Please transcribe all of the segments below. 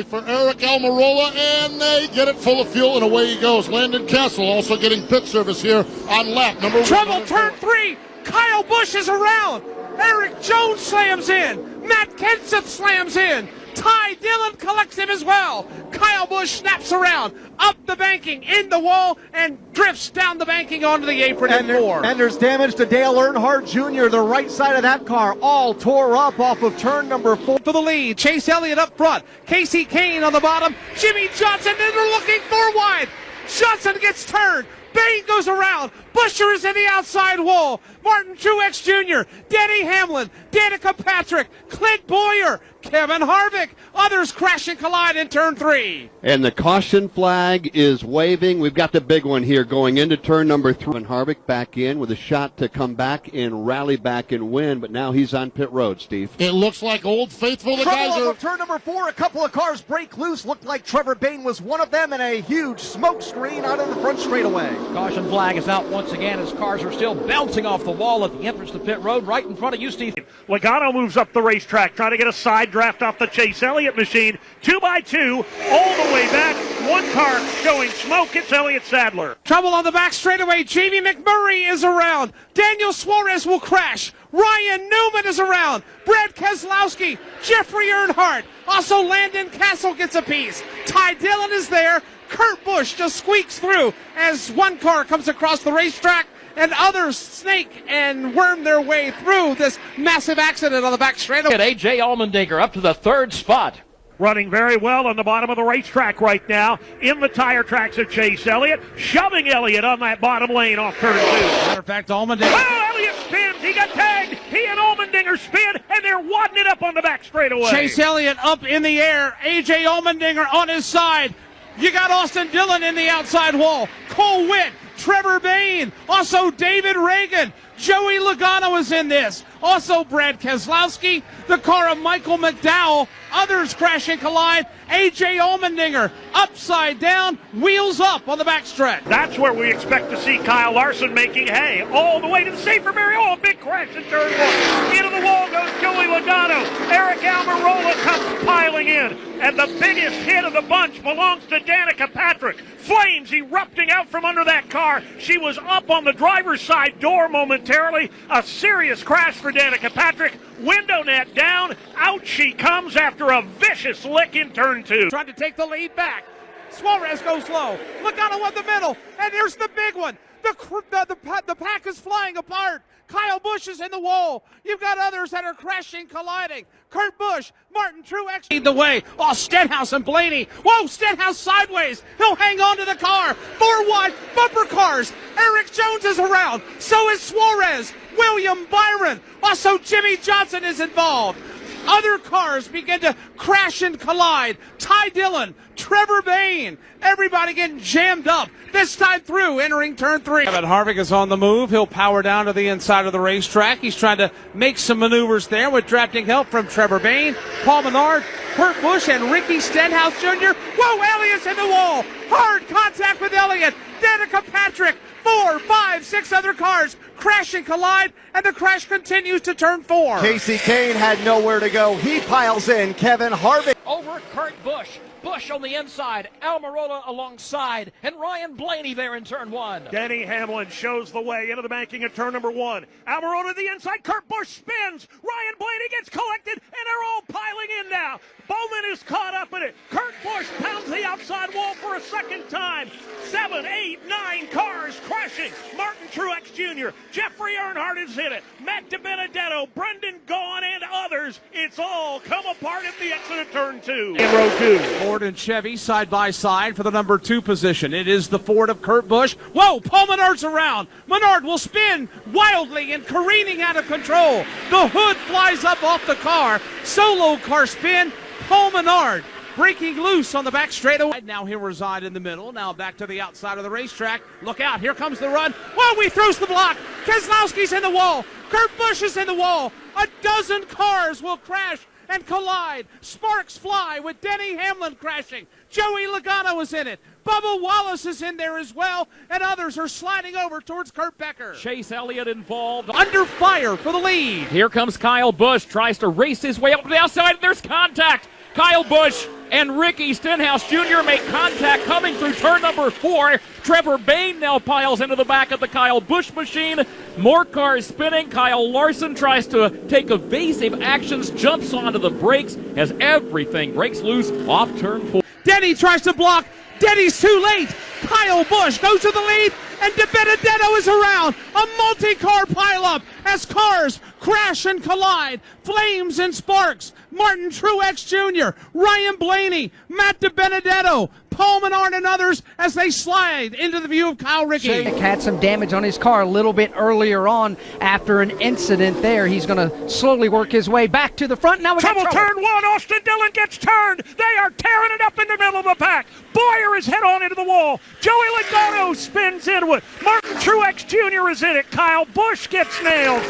For Eric Almirola, and they get it full of fuel, and away he goes. Landon Castle also getting pit service here on lap number 1. Trouble, turn 3. Kyle Busch is around. Eric Jones slams in. Matt Kenseth slams in. Ty Dillon collects him as well. Kyle Busch snaps around, up the banking, in the wall, and drifts down the banking onto the apron and there's damage to Dale Earnhardt Jr., the right side of that car, all tore up off of turn number 4. For the lead, Chase Elliott up front, Casey Kane on the bottom, Jimmy Johnson, and they're looking for wide. Johnson gets turned. Bain goes around. Buescher is in the outside wall. Martin Truex Jr., Denny Hamlin, Danica Patrick, Clint Boyer, Kevin Harvick. Others crash and collide in turn 3. And the caution flag is waving. We've got the big one here going into turn number 3. Kevin Harvick back in with a shot to come back and rally back and win, but now he's on pit road, Steve. It looks like Old Faithful. The guys Trouble are... off of turn number 4. A couple of cars break loose. Looked like Trevor Bayne was one of them, and a huge smoke screen out of the front straightaway. Caution flag is out once again as cars are still bouncing off the wall at the entrance to pit road right in front of you, Steve. Logano moves up the racetrack, trying to get a side draft off the Chase Elliott machine. 2x2, all the way back. One car showing smoke. It's Elliott Sadler. Trouble on the back straightaway. Jamie McMurray is around. Daniel Suarez will crash. Ryan Newman is around. Brad Keselowski, Jeffrey Earnhardt. Also Landon Castle gets a piece. Ty Dillon is there. Kurt Busch just squeaks through as one car comes across the racetrack and others snake and worm their way through this massive accident on the back straightaway. A.J. Allmendinger up to the 3rd spot. Running very well on the bottom of the racetrack right now. In the tire tracks of Chase Elliott. Shoving Elliott on that bottom lane off turn 2. Matter of fact, Allmendinger. Oh, Elliott spins. He got tagged. He and Allmendinger spin, and they're wadding it up on the back straightaway. Chase Elliott up in the air. A.J. Allmendinger on his side. You got Austin Dillon in the outside wall. Cole Witt, Trevor Bayne, also David Reagan. Joey Logano is in this. Also Brad Keselowski, the car of Michael McDowell. Others crash and collide. A.J. Allmendinger upside down, wheels up on the backstretch. That's where we expect to see Kyle Larson making hay all the way to the safer barrier. Oh, a big crash in turn 1. Into the wall goes Joey Logano. Eric Almirola comes piling in. And the biggest hit of the bunch belongs to Danica Patrick. Flames erupting out from under that car. She was up on the driver's side door momentarily. A serious crash for Danica Patrick. Window net down. Out she comes after a vicious lick in turn 2. Trying to take the lead back. Suarez goes low. Logano in the middle. And here's the big one. The pack is flying apart. Kyle Busch is in the wall. You've got others that are crashing, colliding. Kurt Busch, Martin Truex lead the way. Oh, Stenhouse and Blaney. Whoa, Stenhouse sideways. He'll hang on to the car. 4 wide bumper cars. Eric Jones is around. So is Suarez. William Byron. Also, Jimmy Johnson is involved. Other cars begin to crash and collide. Ty Dillon, Trevor Bayne, everybody getting jammed up. This time through, entering turn 3. Kevin Harvick is on the move. He'll power down to the inside of the racetrack. He's trying to make some maneuvers there with drafting help from Trevor Bayne, Paul Menard, Kurt Busch, and Ricky Stenhouse Jr. Whoa, Elliott's in the wall. Hard contact with Elliott. Danica Patrick. 4, 5, 6 other cars crash and collide, and the crash continues to turn 4. Casey Kane had nowhere to go. He piles in. Kevin Harvick Over Kurt Busch. Busch on the inside, Almirola alongside, and Ryan Blaney there in turn 1. Denny Hamlin shows the way into the banking at turn number 1. Almirola to the inside. Kurt Busch spins. Ryan Blaney gets collected, and they're all piling in now. Bowman is caught up in it. Kurt Busch pounds the outside wall for a second time. 7, 8, 9 cars crashing. Martin Truex Jr., Jeffrey Earnhardt is in it. Matt DiBenedetto, Brendan Gaughan, and others. It's all come apart at the exit of turn 2. In row 2. Ford and Chevy side by side for the number 2 position. It is the Ford of Kurt Busch. Whoa, Paul Menard's around. Menard will spin wildly and careening out of control. The hood flies up off the car. Solo car spin. Paul Menard breaking loose on the back straightaway. Now he'll reside in the middle. Now back to the outside of the racetrack. Look out, here comes the run. Whoa, he throws the block. Keselowski's in the wall. Kurt Busch is in the wall. A dozen cars will crash and collide. Sparks fly with Denny Hamlin crashing. Joey Logano is in it. Bubba Wallace is in there as well, and others are sliding over towards Kurt Becker. Chase Elliott involved. Under fire for the lead. Here comes Kyle Busch, tries to race his way up to the outside. There's contact. Kyle Busch and Ricky Stenhouse Jr. make contact coming through turn number 4. Trevor Bayne now piles into the back of the Kyle Busch machine. More cars spinning. Kyle Larson tries to take evasive actions, jumps onto the brakes as everything breaks loose off turn 4. Denny tries to block. Denny's too late. Kyle Busch goes to the lead, and DiBenedetto is around. A multi-car pileup as cars crash and collide. Flames and sparks. Martin Truex Jr., Ryan Blaney, Matt DiBenedetto, Paul Menard, and others as they slide into the view of Kyle Rickey. Jake had some damage on his car a little bit earlier on after an incident there. He's going to slowly work his way back to the front. Now we got trouble. Turn 1, Austin Dillon gets turned. They are tearing it up in the middle of the pack. Boyer is head on into the wall. Joey Logano spins into it. Martin Truex Jr. is in it. Kyle Busch gets nailed.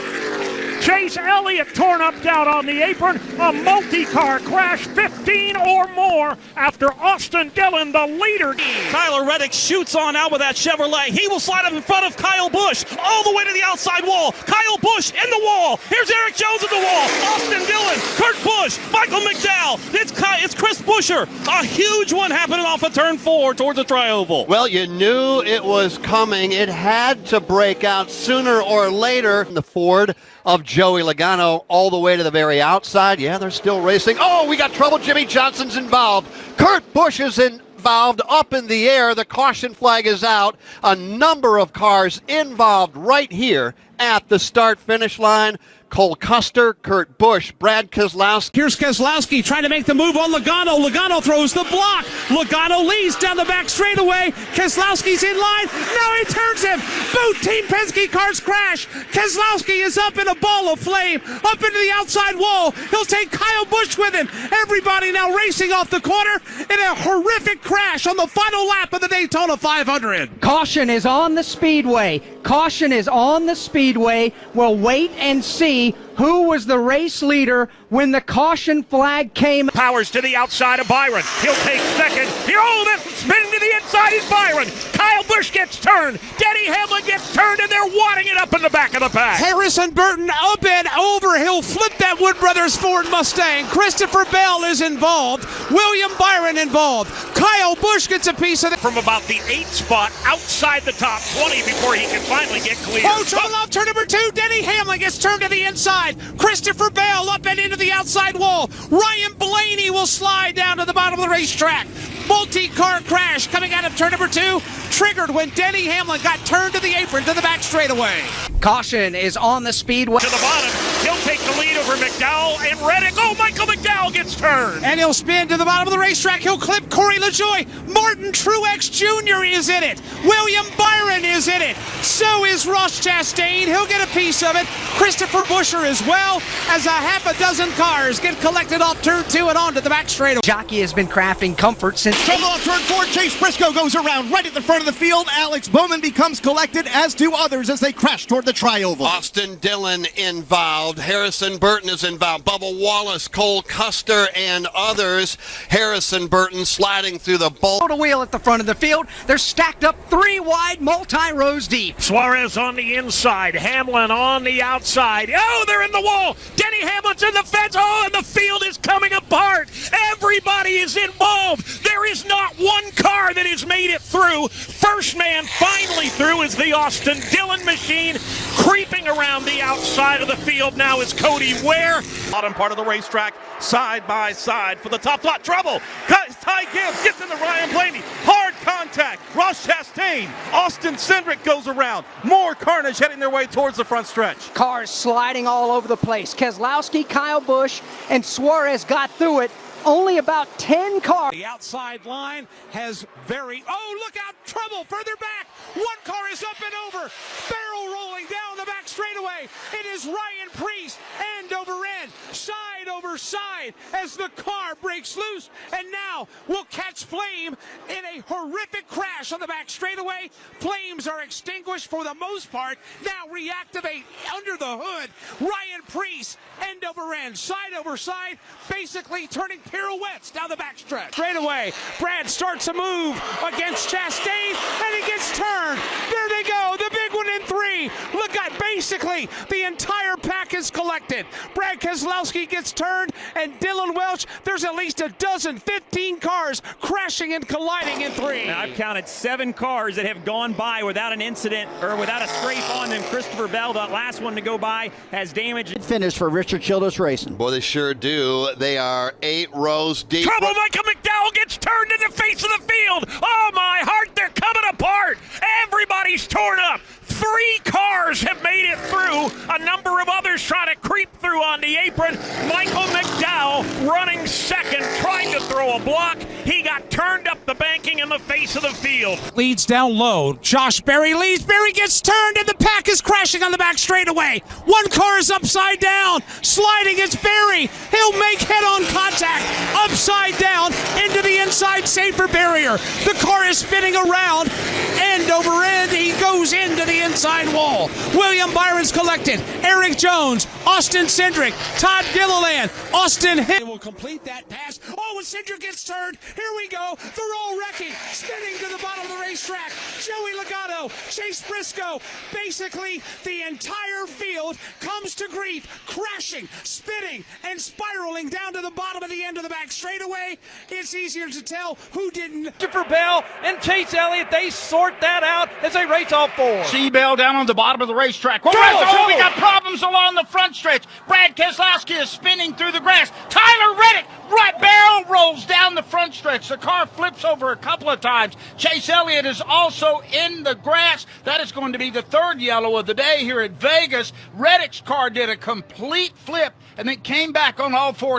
Chase Elliott torn up down on the apron. A multi-car crash, 15 or more after Austin Dillon, the leader. Tyler Reddick shoots on out with that Chevrolet. He will slide up in front of Kyle Busch all the way to the outside wall. Kyle Busch in the wall. Here's Eric Jones at the wall. Austin Dillon, Kurt Busch, Michael McDowell. It's Chris Buescher. A huge one happening off of turn 4 towards the tri-oval. Well, you knew it was coming. It had to break out sooner or later. The Ford of Joey Logano all the way to the very outside. Yeah, they're still racing. Oh, we got trouble. Jimmy Johnson's involved. Kurt Busch is involved up in the air. The caution flag is out. A number of cars involved right here at the start-finish line. Cole Custer, Kurt Busch, Brad Keselowski. Here's Keselowski trying to make the move on Logano. Logano throws the block. Logano leads down the back straightaway. Keselowski's in line. Now he turns him. Both Team Penske cars crash. Keselowski is up in a ball of flame, up into the outside wall. He'll take Kyle Busch with him. Everybody now racing off the corner in a horrific crash on the final lap of the Daytona 500. Caution is on the speedway. Caution is on the speedway. We'll wait and see who was the race leader when the caution flag came. Powers to the outside of Byron. He'll take second. Then spinning to the inside is Byron. Kyle Busch gets turned. Denny Hamlin gets turned, and they're wadding it up in the back of the pack. Harrison Burton up and over. He'll flip that Wood Brothers Ford Mustang. Christopher Bell is involved. William Byron involved. Kyle Busch gets a piece of it. From about the 8th spot outside the top 20 before he can finally get clear. Oh, trouble off turn number 2. Denny Hamlin gets turned to the inside. Christopher Bell up and into the outside wall. Ryan Blaney will slide down to the bottom of the racetrack. Multi-car crash coming out of turn number 2, triggered when Denny Hamlin got turned to the apron to the back straightaway. Caution is on the speedway. To the bottom, he'll take the lead over McDowell and Reddick. Oh, Michael McDowell gets turned. And he'll spin to the bottom of the racetrack. He'll clip Corey LaJoie. Martin Truex Jr. is in it. William Byron is in it. So is Ross Chastain. He'll get a piece of it. Christopher Buescher as well, as a half a dozen cars get collected off turn 2 and on to the back straightaway. Jockey has been crafting comfort since. Trouble off turn 4. Chase Briscoe goes around right at the front of the field. Alex Bowman becomes collected, as do others as they crash toward the tri-oval. Austin Dillon involved. Harrison Burton is involved. Bubba Wallace, Cole Custer, and others. Harrison Burton sliding through the bowl. To wheel at the front of the field. They're stacked up 3 wide, multi-rows deep. Suarez on the inside. Hamlin on the outside. Oh, they're in the wall. Denny Hamlin's in the fence. Oh, and the field is coming apart. Everybody is involved. There is not one car that has made it through. First man finally through is the Austin Dillon machine. Creeping around the outside of the field now is Cody Ware. Bottom part of the racetrack, side by side for the top slot. Trouble. Ty Gibbs gets into Ryan Blaney. Hard contact. Ross Chastain. Austin Cindric goes around. More carnage heading their way towards the front stretch. Cars sliding all over the place. Keselowski, Kyle Busch, and Suarez got through it. Only about 10 cars. The outside line has oh, look out, trouble further back. One car is up and over. Barrel rolling down the back straightaway. It is Ryan Preece, end over end, side over side as the car breaks loose and now will catch flame in a horrific crash on the back straightaway. Flames are extinguished for the most part. Now reactivate under the hood. Ryan Preece, end over end, side over side, basically turning pirouettes down the backstretch. Straight away, Brad starts a move against Chastain, and he gets turned. There they go, the big one in 3. Look at Bates. Basically, the entire pack is collected. Brad Keselowski gets turned, and Dylan Welch, there's at least a dozen, 15 cars crashing and colliding in 3. Now, I've counted 7 cars that have gone by without an incident or without a scrape on them. Christopher Bell, the last one to go by, has damage. Finish for Richard Childress Racing. Boy, they sure do. They are 8 rows deep. Trouble, Michael McDowell gets turned in the face of the field. Oh, my heart, they're coming apart. Everybody's torn up. 3 cars have made it through. A number of others trying to creep through on the apron. Michael McDowell running second, trying to throw a block. He got turned up the banking in the face of the field. Leads down low. Josh Berry leads. Berry gets turned, and the pack is crashing on the back straightaway. 1 car is upside down. Sliding, it's Berry. He'll make head-on contact. Upside down into the inside safer barrier. The car is spinning around. End over end, he goes into the inside wall. William Byron's collected. Eric Jones, Austin Cindric, Todd Gilliland, Austin Hill. They will complete that pass. Oh, when Cindric gets turned, here we go. They're all wrecking, spinning to the bottom of the racetrack. Joey Logano, Chase Briscoe. Basically, the entire field comes to grief, crashing, spinning, and spiraling down to the bottom of the end of the back straightaway. It's easier to tell who didn't. Christopher Bell and Chase Elliott, they sort that out as they race all 4. Bell down on the bottom of the racetrack. We got problems along the front stretch. Brad Keselowski is spinning through the grass. Tyler Reddick right barrel rolls down the front stretch. The car flips over a couple of times. Chase Elliott is also in the grass. That is going to be the 3rd yellow of the day here at Vegas. Reddick's car did a complete flip and then came back on all 4